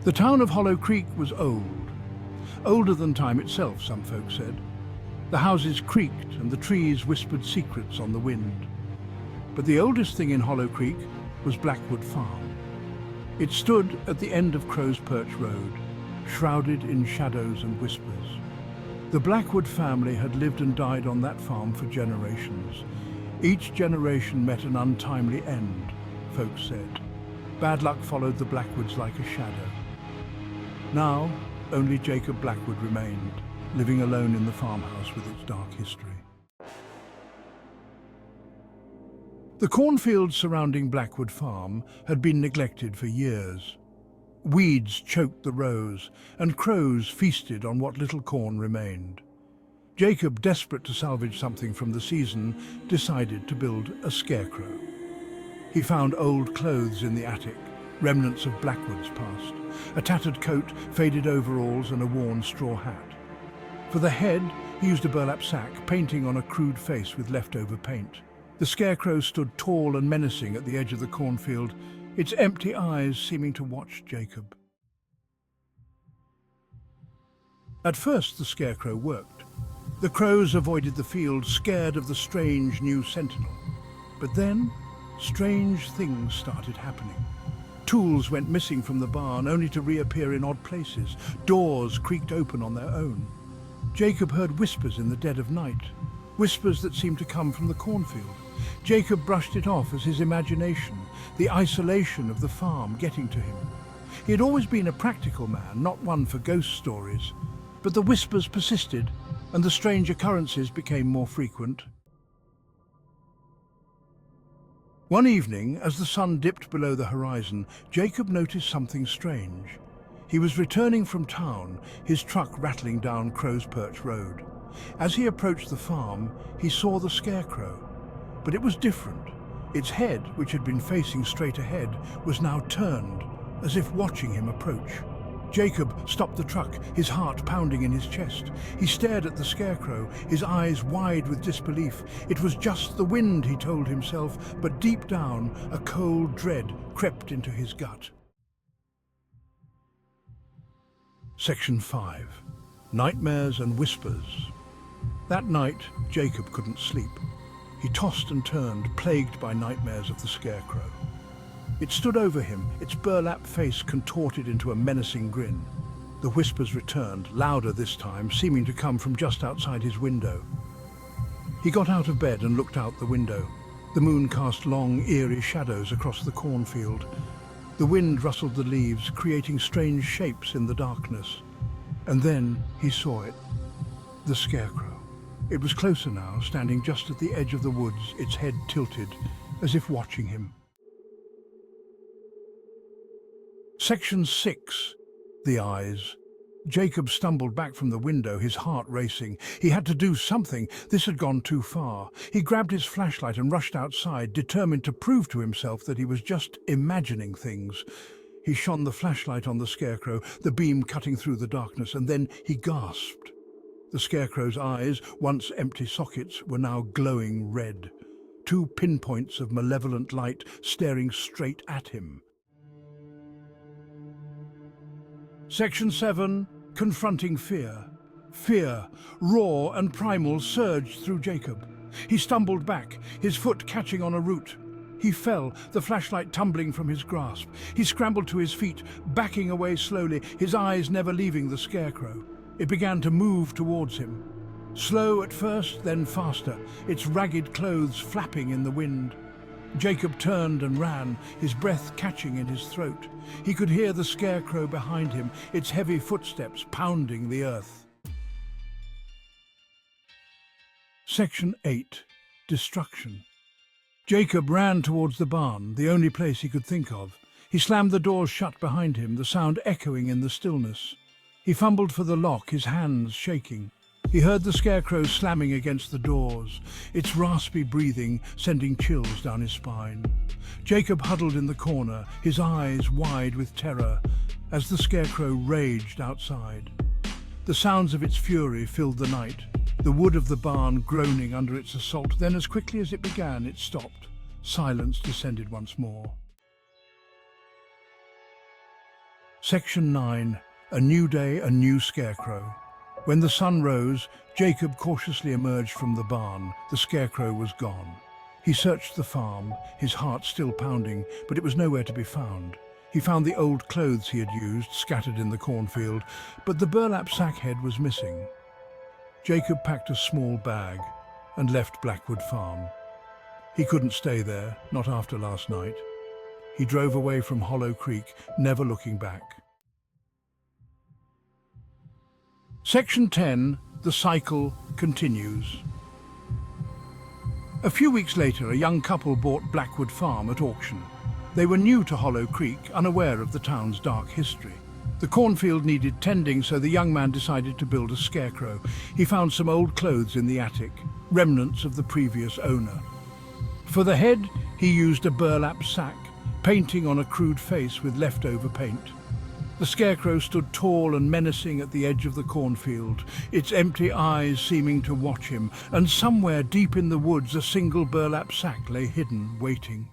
The town of Hollow Creek was old. Older than time itself, some folks said. The houses creaked and the trees whispered secrets on the wind. But the oldest thing in Hollow Creek was Blackwood Farm. It stood at the end of Crow's Perch Road, shrouded in shadows and whispers. The Blackwood family had lived and died on that farm for generations. Each generation met an untimely end, folks said. Bad luck followed the Blackwoods like a shadow. Now, only Jacob Blackwood remained, living alone in the farmhouse with its dark history. The cornfields surrounding Blackwood Farm had been neglected for years. Weeds choked the rows, and crows feasted on what little corn remained. Jacob, desperate to salvage something from the season, decided to build a scarecrow. He found old clothes in the attic, remnants of Blackwood's past, a tattered coat, faded overalls, and a worn straw hat. For the head, he used a burlap sack, painting on a crude face with leftover paint. The scarecrow stood tall and menacing at the edge of the cornfield, its empty eyes seeming to watch Jacob. At first, the scarecrow worked. The crows avoided the field, scared of the strange new sentinel. But then, strange things started happening. Tools went missing from the barn, only to reappear in odd places. Doors creaked open on their own. Jacob heard whispers in the dead of night, whispers that seemed to come from the cornfield. Jacob brushed it off as his imagination, the isolation of the farm getting to him. He had always been a practical man, not one for ghost stories. But the whispers persisted, and the strange occurrences became more frequent. One evening, as the sun dipped below the horizon, Jacob noticed something strange. He was returning from town, his truck rattling down Crow's Perch Road. As he approached the farm, he saw the scarecrow. But it was different. Its head, which had been facing straight ahead, was now turned, as if watching him approach. Jacob stopped the truck, his heart pounding in his chest. He stared at the scarecrow, his eyes wide with disbelief. It was just the wind, he told himself, but deep down, a cold dread crept into his gut. Section 5. Nightmares and Whispers. That night, Jacob couldn't sleep. He tossed and turned, plagued by nightmares of the scarecrow. It stood over him, its burlap face contorted into a menacing grin. The whispers returned, louder this time, seeming to come from just outside his window. He got out of bed and looked out the window. The moon cast long, eerie shadows across the cornfield. The wind rustled the leaves, creating strange shapes in the darkness. And then he saw it, the scarecrow. It was closer now, standing just at the edge of the woods, its head tilted, as if watching him. Section 6. The Eyes. Jacob stumbled back from the window, his heart racing. He had to do something. This had gone too far. He grabbed his flashlight and rushed outside, determined to prove to himself that he was just imagining things. He shone the flashlight on the scarecrow, the beam cutting through the darkness, and then he gasped. The scarecrow's eyes, once empty sockets, were now glowing red. 2 pinpoints of malevolent light staring straight at him. Section 7. Confronting Fear. Fear, raw and primal, surged through Jacob. He stumbled back, his foot catching on a root. He fell, the flashlight tumbling from his grasp. He scrambled to his feet, backing away slowly, his eyes never leaving the scarecrow. It began to move towards him. Slow at first, then faster, its ragged clothes flapping in the wind. Jacob turned and ran, his breath catching in his throat. He could hear the scarecrow behind him, its heavy footsteps pounding the earth. Section 8. Destruction. Jacob ran towards the barn, the only place he could think of. He slammed the doors shut behind him, the sound echoing in the stillness. He fumbled for the lock, his hands shaking. He heard the scarecrow slamming against the doors, its raspy breathing sending chills down his spine. Jacob huddled in the corner, his eyes wide with terror, as the scarecrow raged outside. The sounds of its fury filled the night, the wood of the barn groaning under its assault. Then, as quickly as it began, it stopped. Silence descended once more. Section 9. A new day, a new Scarecrow. When the sun rose, Jacob cautiously emerged from the barn. The Scarecrow was gone. He searched the farm, his heart still pounding, but it was nowhere to be found. He found the old clothes he had used scattered in the cornfield, but the burlap sack head was missing. Jacob packed a small bag and left Blackwood Farm. He couldn't stay there, not after last night. He drove away from Hollow Creek, never looking back. Section 10. The cycle continues. A few weeks later, a young couple bought Blackwood Farm at auction. They were new to Hollow Creek, unaware of the town's dark history. The cornfield needed tending, so the young man decided to build a scarecrow. He found some old clothes in the attic, remnants of the previous owner. For the head, he used a burlap sack, painting on a crude face with leftover paint. The scarecrow stood tall and menacing at the edge of the cornfield, its empty eyes seeming to watch him, and somewhere deep in the woods a single burlap sack lay hidden, waiting.